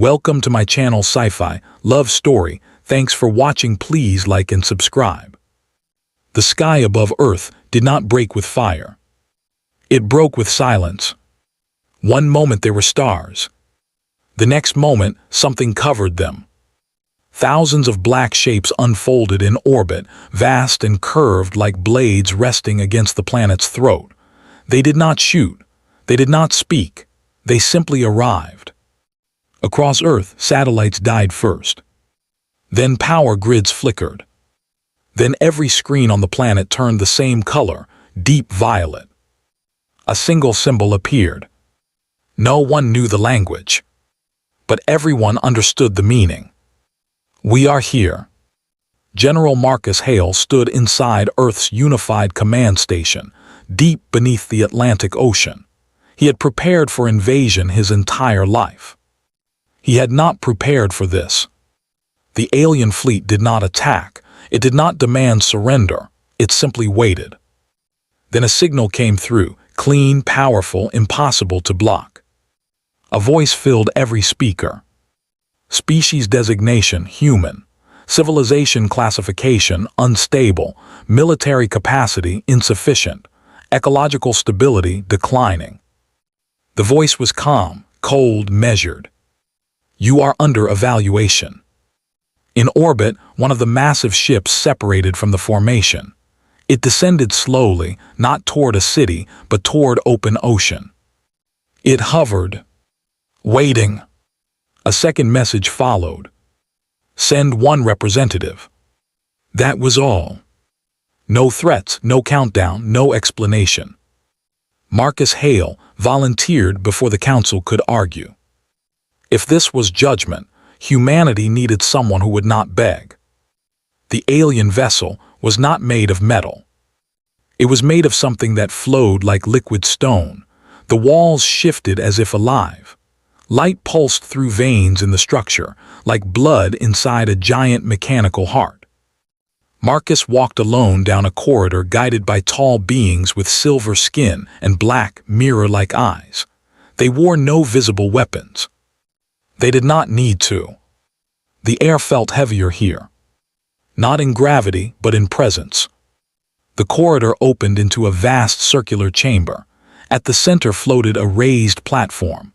Welcome to my channel Sci-Fi Love Story. Thanks for watching. Please like and subscribe. The sky above Earth did not break with fire. It broke with silence. One moment there were stars. The next moment, something covered them. Thousands of black shapes unfolded in orbit, vast and curved like blades resting against the planet's throat. They did not shoot. They did not speak. They simply arrived. Across Earth, satellites died first. Then power grids flickered. Then every screen on the planet turned the same color, deep violet. A single symbol appeared. No one knew the language, but everyone understood the meaning. We are here. General Marcus Hale stood inside Earth's unified command station, deep beneath the Atlantic Ocean. He had prepared for invasion his entire life. He had not prepared for this. The alien fleet did not attack. It did not demand surrender. It simply waited. Then a signal came through, clean, powerful, impossible to block. A voice filled every speaker. Species designation, human. Civilization classification, unstable. Military capacity, insufficient. Ecological stability, declining. The voice was calm, cold, measured. You are under evaluation. In orbit, one of the massive ships separated from the formation. It descended slowly, not toward a city, but toward open ocean. It hovered, waiting. A second message followed. Send one representative. That was all. No threats, no countdown, no explanation. Marcus Hale volunteered before the council could argue. If this was judgment, humanity needed someone who would not beg. The alien vessel was not made of metal. It was made of something that flowed like liquid stone. The walls shifted as if alive. Light pulsed through veins in the structure, like blood inside a giant mechanical heart. Marcus walked alone down a corridor guided by tall beings with silver skin and black, mirror-like eyes. They wore no visible weapons. They did not need to. The air felt heavier here. Not in gravity, but in presence. The corridor opened into a vast circular chamber. At the center floated a raised platform.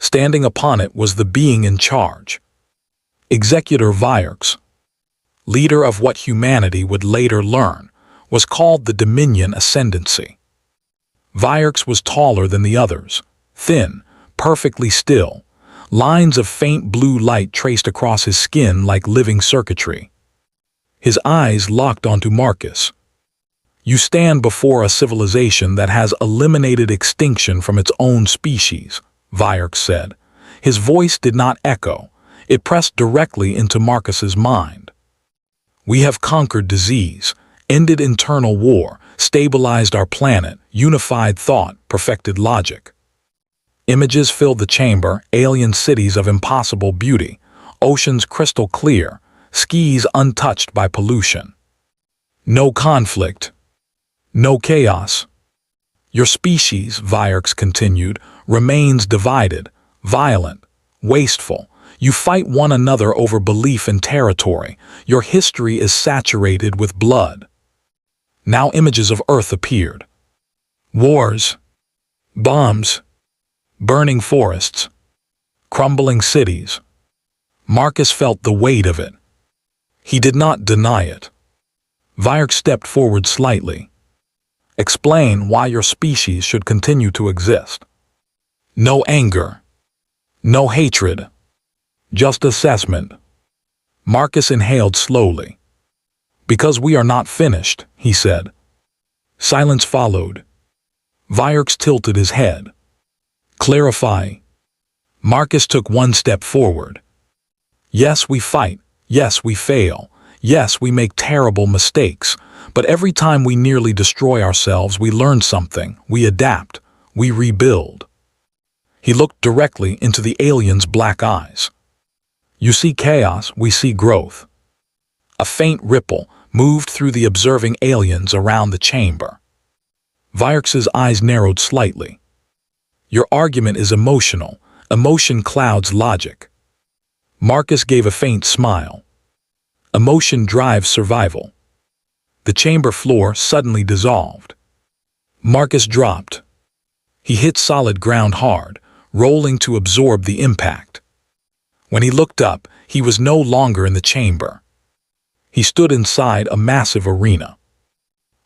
Standing upon it was the being in charge. Executor Virx, leader of what humanity would later learn, was called the Dominion Ascendancy. Virx was taller than the others, thin, perfectly still. Lines of faint blue light traced across his skin like living circuitry. His eyes locked onto Marcus. You stand before a civilization that has eliminated extinction from its own species, Virx said. His voice did not echo. It pressed directly into Marcus's mind. We have conquered disease, ended internal war, stabilized our planet, unified thought, perfected logic. Images filled the chamber, alien cities of impossible beauty, oceans crystal clear, skies untouched by pollution. No conflict. No chaos. Your species, Virx continued, remains divided, violent, wasteful. You fight one another over belief and territory. Your history is saturated with blood. Now images of Earth appeared. Wars. Bombs. Burning forests, crumbling cities. Marcus felt the weight of it. He did not deny it. Virx stepped forward slightly. Explain why your species should continue to exist. No anger. No hatred. Just assessment. Marcus inhaled slowly. Because we are not finished, he said. Silence followed. Virx tilted his head. Clarify. Marcus took one step forward. Yes, we fight. Yes, we fail. Yes, we make terrible mistakes. But every time we nearly destroy ourselves, we learn something. We adapt. We rebuild. He looked directly into the alien's black eyes. You see chaos, we see growth. A faint ripple moved through the observing aliens around the chamber. Virx's eyes narrowed slightly. Your argument is emotional. Emotion clouds logic. Marcus gave a faint smile. Emotion drives survival. The chamber floor suddenly dissolved. Marcus dropped. He hit solid ground hard, rolling to absorb the impact. When he looked up, he was no longer in the chamber. He stood inside a massive arena.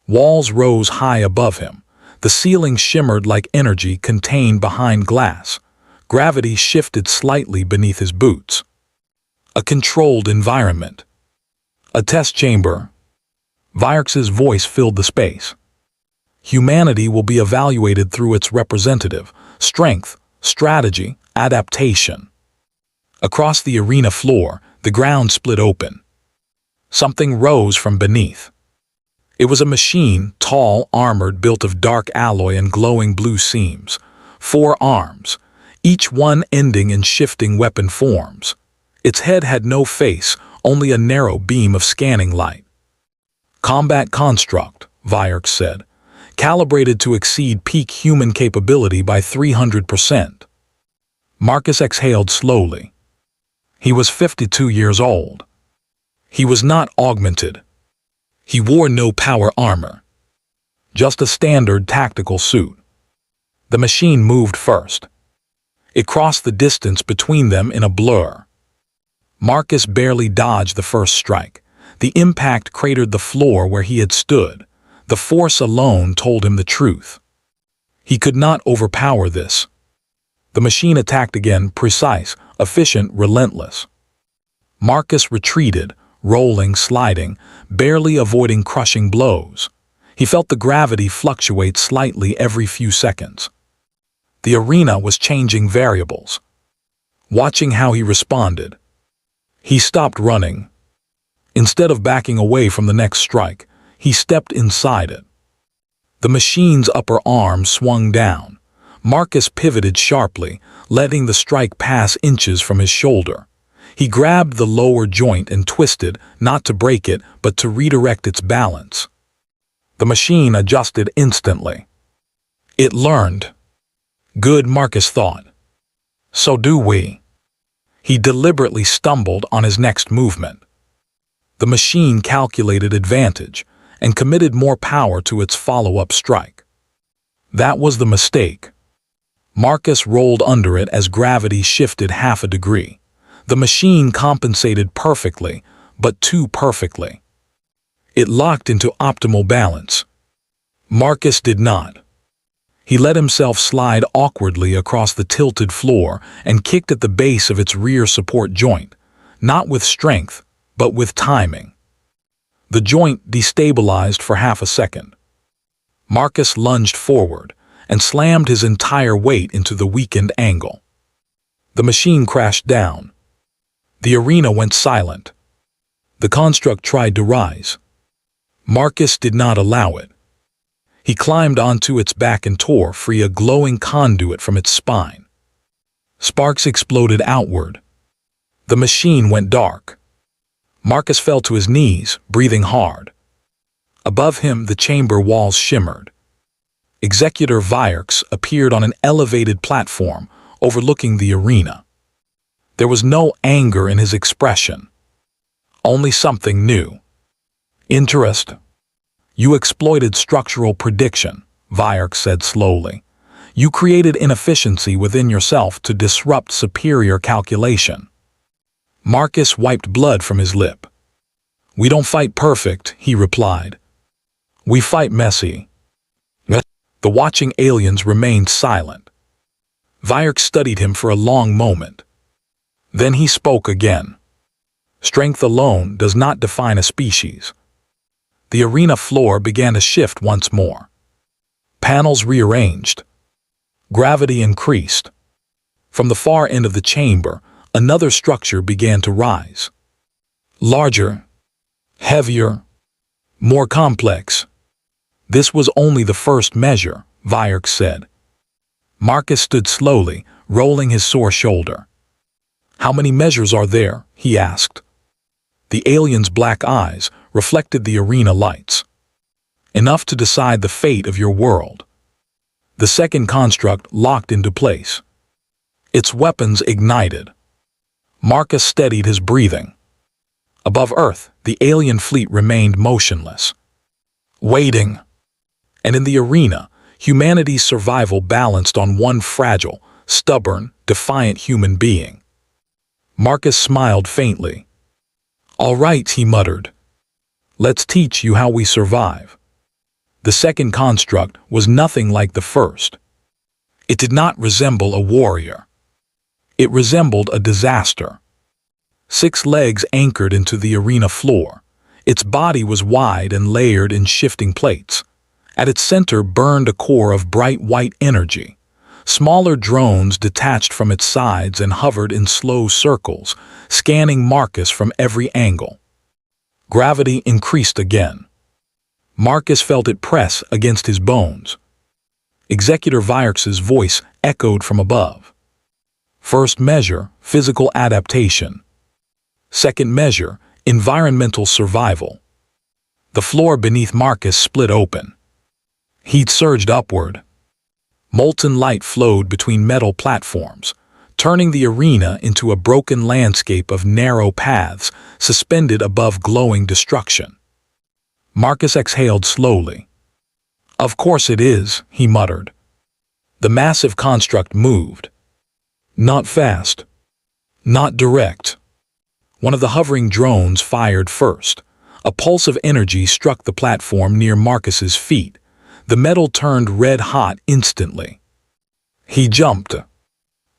Walls rose high above him. The ceiling shimmered like energy contained behind glass. Gravity shifted slightly beneath his boots. A controlled environment. A test chamber. Vyrx's voice filled the space. Humanity will be evaluated through its representative, strength, strategy, adaptation. Across the arena floor, the ground split open. Something rose from beneath. It was a machine, tall, armored, built of dark alloy and glowing blue seams. 4 arms, each one ending in shifting weapon forms. Its head had no face, only a narrow beam of scanning light. Combat construct, Vyrx said, calibrated to exceed peak human capability by 300%. Marcus exhaled slowly. He was 52 years old. He was not augmented. He wore no power armor. Just a standard tactical suit. The machine moved first. It crossed the distance between them in a blur. Marcus barely dodged the first strike. The impact cratered the floor where he had stood. The force alone told him the truth. He could not overpower this. The machine attacked again, precise, efficient, relentless. Marcus retreated, rolling, sliding, barely avoiding crushing blows. He felt the gravity fluctuate slightly every few seconds. The arena was changing variables. Watching how he responded, he stopped running. Instead of backing away from the next strike, he stepped inside it. The machine's upper arm swung down. Marcus pivoted sharply, letting the strike pass inches from his shoulder. He grabbed the lower joint and twisted, not to break it, but to redirect its balance. The machine adjusted instantly. It learned. Good, Marcus thought. So do we. He deliberately stumbled on his next movement. The machine calculated advantage and committed more power to its follow-up strike. That was the mistake. Marcus rolled under it as gravity shifted half a degree. The machine compensated perfectly, but too perfectly. It locked into optimal balance. Marcus did not. He let himself slide awkwardly across the tilted floor and kicked at the base of its rear support joint, not with strength, but with timing. The joint destabilized for half a second. Marcus lunged forward and slammed his entire weight into the weakened angle. The machine crashed down. The arena went silent. The construct tried to rise. Marcus did not allow it. He climbed onto its back and tore free a glowing conduit from its spine. Sparks exploded outward. The machine went dark. Marcus fell to his knees, breathing hard. Above him, the chamber walls shimmered. Executor Vyrx appeared on an elevated platform overlooking the arena. There was no anger in his expression. Only something new. Interest. You exploited structural prediction, Vyrx said slowly. You created inefficiency within yourself to disrupt superior calculation. Marcus wiped blood from his lip. We don't fight perfect, he replied. We fight messy. The watching aliens remained silent. Vyrx studied him for a long moment. Then he spoke again. Strength alone does not define a species. The arena floor began to shift once more. Panels rearranged. Gravity increased. From the far end of the chamber, another structure began to rise. Larger, heavier, more complex. This was only the first measure, Vyrx said. Marcus stood slowly, rolling his sore shoulder. How many measures are there? He asked. The alien's black eyes reflected the arena lights. Enough to decide the fate of your world. The second construct locked into place. Its weapons ignited. Marcus steadied his breathing. Above Earth, the alien fleet remained motionless, waiting. And in the arena, humanity's survival balanced on one fragile, stubborn, defiant human being. Marcus smiled faintly. "All right," he muttered. "Let's teach you how we survive." The second construct was nothing like the first. It did not resemble a warrior. It resembled a disaster. 6 legs anchored into the arena floor. Its body was wide and layered in shifting plates. At its center burned a core of bright white energy. Smaller drones detached from its sides and hovered in slow circles, scanning Marcus from every angle. Gravity increased again. Marcus felt it press against his bones. Executor Vyrex's voice echoed from above. First measure, physical adaptation. Second measure, environmental survival. The floor beneath Marcus split open. Heat surged upward. Molten light flowed between metal platforms, turning the arena into a broken landscape of narrow paths suspended above glowing destruction. Marcus exhaled slowly. "Of course it is," he muttered. The massive construct moved. Not fast. Not direct. One of the hovering drones fired first. A pulse of energy struck the platform near Marcus's feet. The metal turned red-hot instantly. He jumped.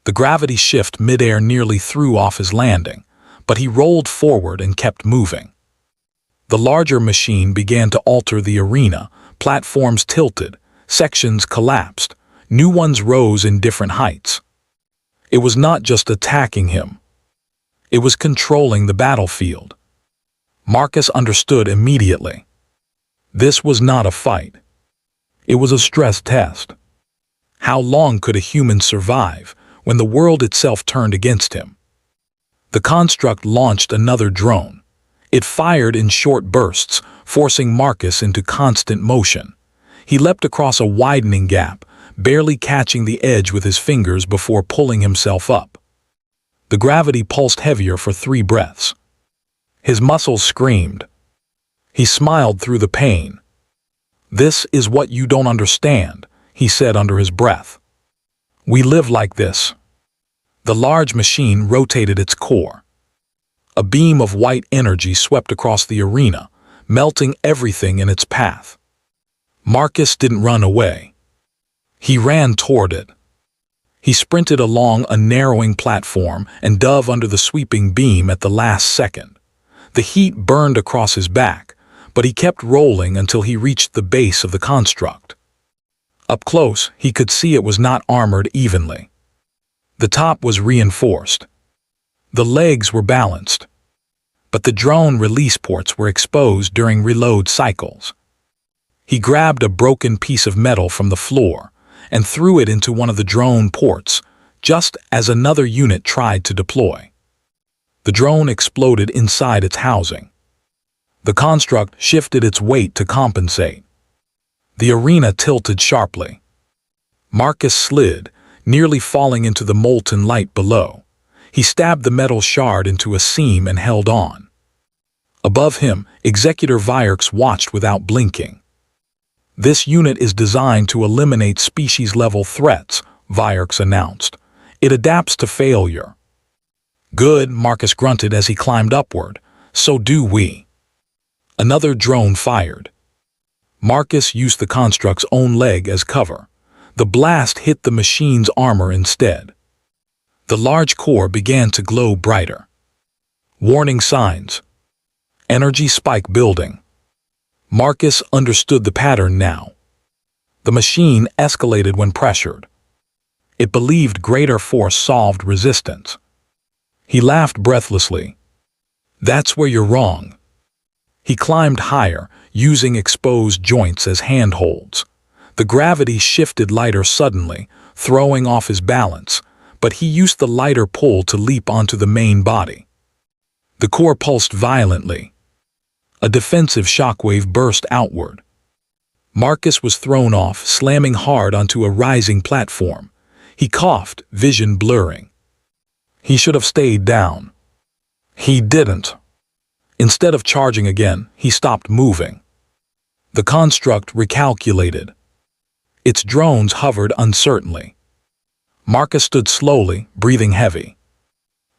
The gravity shift midair nearly threw off his landing, but he rolled forward and kept moving. The larger machine began to alter the arena. Platforms tilted, sections collapsed, new ones rose in different heights. It was not just attacking him. It was controlling the battlefield. Marcus understood immediately. This was not a fight. It was a stress test. How long could a human survive when the world itself turned against him? The construct launched another drone. It fired in short bursts, forcing Marcus into constant motion. He leapt across a widening gap, barely catching the edge with his fingers before pulling himself up. The gravity pulsed heavier for 3 breaths. His muscles screamed. He smiled through the pain. "This is what you don't understand," he said under his breath. "We live like this." The large machine rotated its core. A beam of white energy swept across the arena, melting everything in its path. Marcus didn't run away. He ran toward it. He sprinted along a narrowing platform and dove under the sweeping beam at the last second. The heat burned across his back, but he kept rolling until he reached the base of the construct. Up close, he could see it was not armored evenly. The top was reinforced. The legs were balanced. But the drone release ports were exposed during reload cycles. He grabbed a broken piece of metal from the floor and threw it into one of the drone ports, just as another unit tried to deploy. The drone exploded inside its housing. The construct shifted its weight to compensate. The arena tilted sharply. Marcus slid, nearly falling into the molten light below. He stabbed the metal shard into a seam and held on. Above him, Executor Vyrex watched without blinking. "This unit is designed to eliminate species-level threats," Vyrex announced. "It adapts to failure." "Good," Marcus grunted as he climbed upward. "So do we." Another drone fired. Marcus used the construct's own leg as cover. The blast hit the machine's armor instead. The large core began to glow brighter. Warning signs. Energy spike building. Marcus understood the pattern now. The machine escalated when pressured. It believed greater force solved resistance. He laughed breathlessly. "That's where you're wrong." He climbed higher, using exposed joints as handholds. The gravity shifted lighter suddenly, throwing off his balance, but he used the lighter pull to leap onto the main body. The core pulsed violently. A defensive shockwave burst outward. Marcus was thrown off, slamming hard onto a rising platform. He coughed, vision blurring. He should have stayed down. He didn't. Instead of charging again, he stopped moving. The construct recalculated. Its drones hovered uncertainly. Marcus stood slowly, breathing heavy.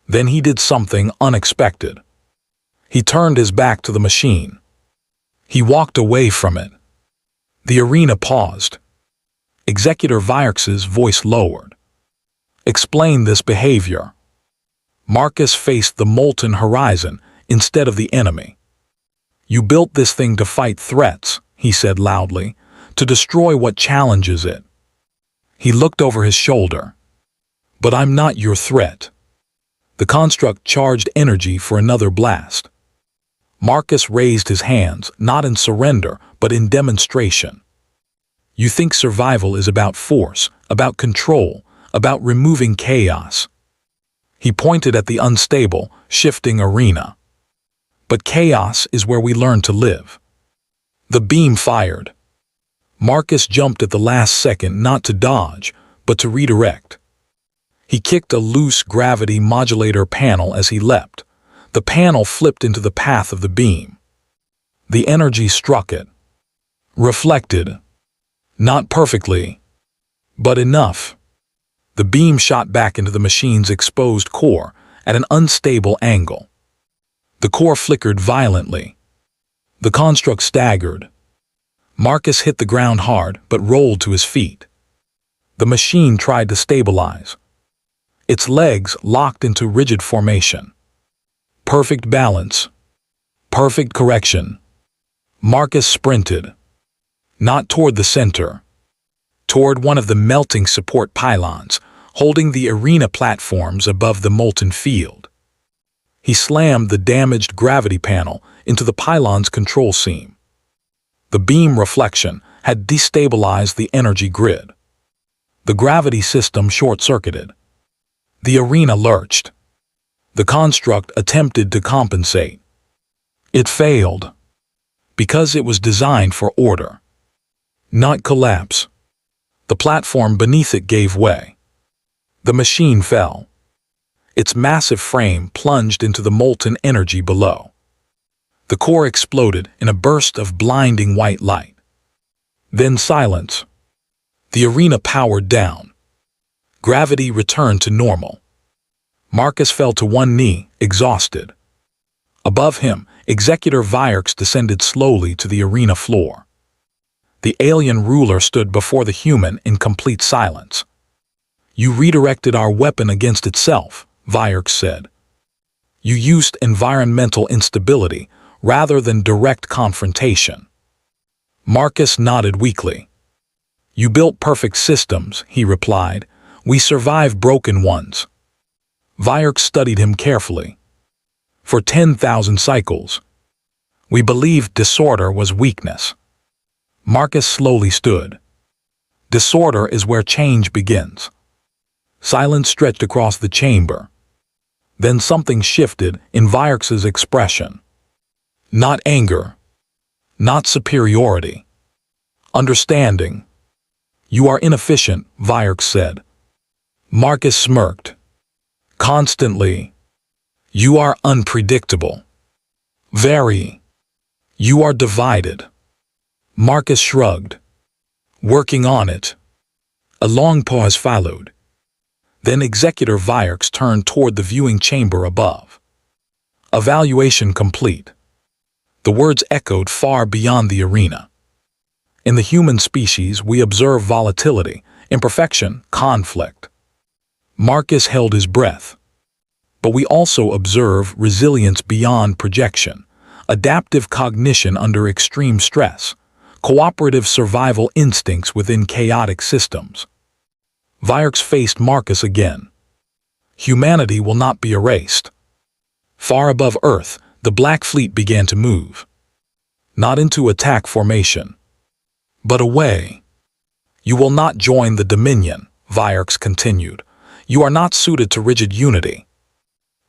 Then he did something unexpected. He turned his back to the machine. He walked away from it. The arena paused. Executor Vyrex's voice lowered. Explain this behavior. Marcus faced the molten horizon instead of the enemy. You built this thing to fight threats, he said loudly, to destroy what challenges it. He looked over his shoulder. But I'm not your threat. The construct charged energy for another blast. Marcus raised his hands, not in surrender, but in demonstration. You think survival is about force, about control, about removing chaos. He pointed at the unstable, shifting arena. But chaos is where we learn to live. The beam fired. Marcus jumped at the last second not to dodge, but to redirect. He kicked a loose gravity modulator panel as he leapt. The panel flipped into the path of the beam. The energy struck it. Reflected. Not perfectly, but enough. The beam shot back into the machine's exposed core at an unstable angle. The core flickered violently. The construct staggered. Marcus hit the ground hard but rolled to his feet. The machine tried to stabilize. Its legs locked into rigid formation. Perfect balance. Perfect correction. Marcus sprinted. Not toward the center. Toward one of the melting support pylons, holding the arena platforms above the molten field. He slammed the damaged gravity panel into the pylon's control seam. The beam reflection had destabilized the energy grid. The gravity system short-circuited. The arena lurched. The construct attempted to compensate. It failed. Because it was designed for order, not collapse. The platform beneath it gave way. The machine fell. Its massive frame plunged into the molten energy below. The core exploded in a burst of blinding white light. Then silence. The arena powered down. Gravity returned to normal. Marcus fell to one knee, exhausted. Above him, Executor Vyrex descended slowly to the arena floor. The alien ruler stood before the human in complete silence. You redirected our weapon against itself, Vyrex said. You used environmental instability rather than direct confrontation. Marcus nodded weakly. You built perfect systems, he replied. We survive broken ones. Vyrex studied him carefully. For 10,000 cycles. We believed disorder was weakness. Marcus slowly stood. Disorder is where change begins. Silence stretched across the chamber. Then something shifted in Vyrex's expression. Not anger. Not superiority. Understanding. You are inefficient, Vyrex said. Marcus smirked. Constantly. You are unpredictable. Very. You are divided. Marcus shrugged. Working on it. A long pause followed. Then Executor Vyrex turned toward the viewing chamber above. Evaluation complete. The words echoed far beyond the arena. In the human species, we observe volatility, imperfection, conflict. Marcus held his breath. But we also observe resilience beyond projection, adaptive cognition under extreme stress, cooperative survival instincts within chaotic systems. Vyrex faced Marcus again. Humanity will not be erased. Far above Earth, the Black Fleet began to move. Not into attack formation, but away. You will not join the Dominion, Vyrex continued. You are not suited to rigid unity.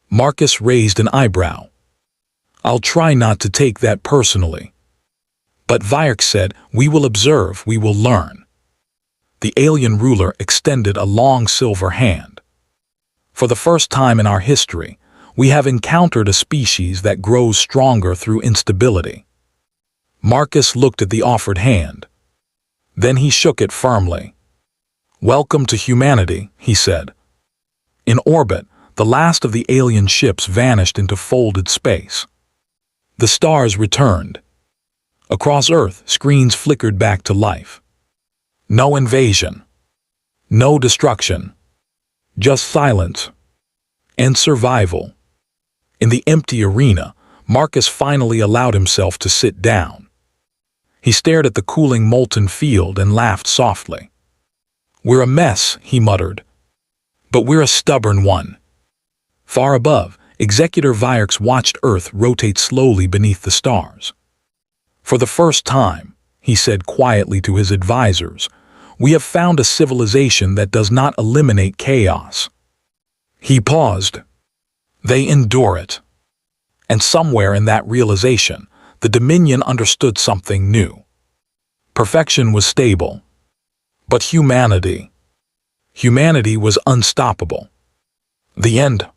Marcus raised an eyebrow. I'll try not to take that personally. But Vyrex said, we will observe, we will learn. The alien ruler extended a long silver hand. For the first time in our history, We have encountered a species that grows stronger through instability. Marcus looked at the offered hand. Then he shook it firmly. "Welcome to humanity," he said. In orbit, the last of the alien ships vanished into folded space. The stars returned. Across Earth, screens flickered back to life. No invasion. No destruction. Just silence. And survival. In the empty arena, Marcus finally allowed himself to sit down. He stared at the cooling molten field and laughed softly. "We're a mess," he muttered. "But we're a stubborn one." Far above, Executor Vierx watched Earth rotate slowly beneath the stars. "For the first time," he said quietly to his advisors, "we have found a civilization that does not eliminate chaos." He paused. "They endure it." And somewhere in that realization, the Dominion understood something new. Perfection was stable. But humanity was unstoppable. The end.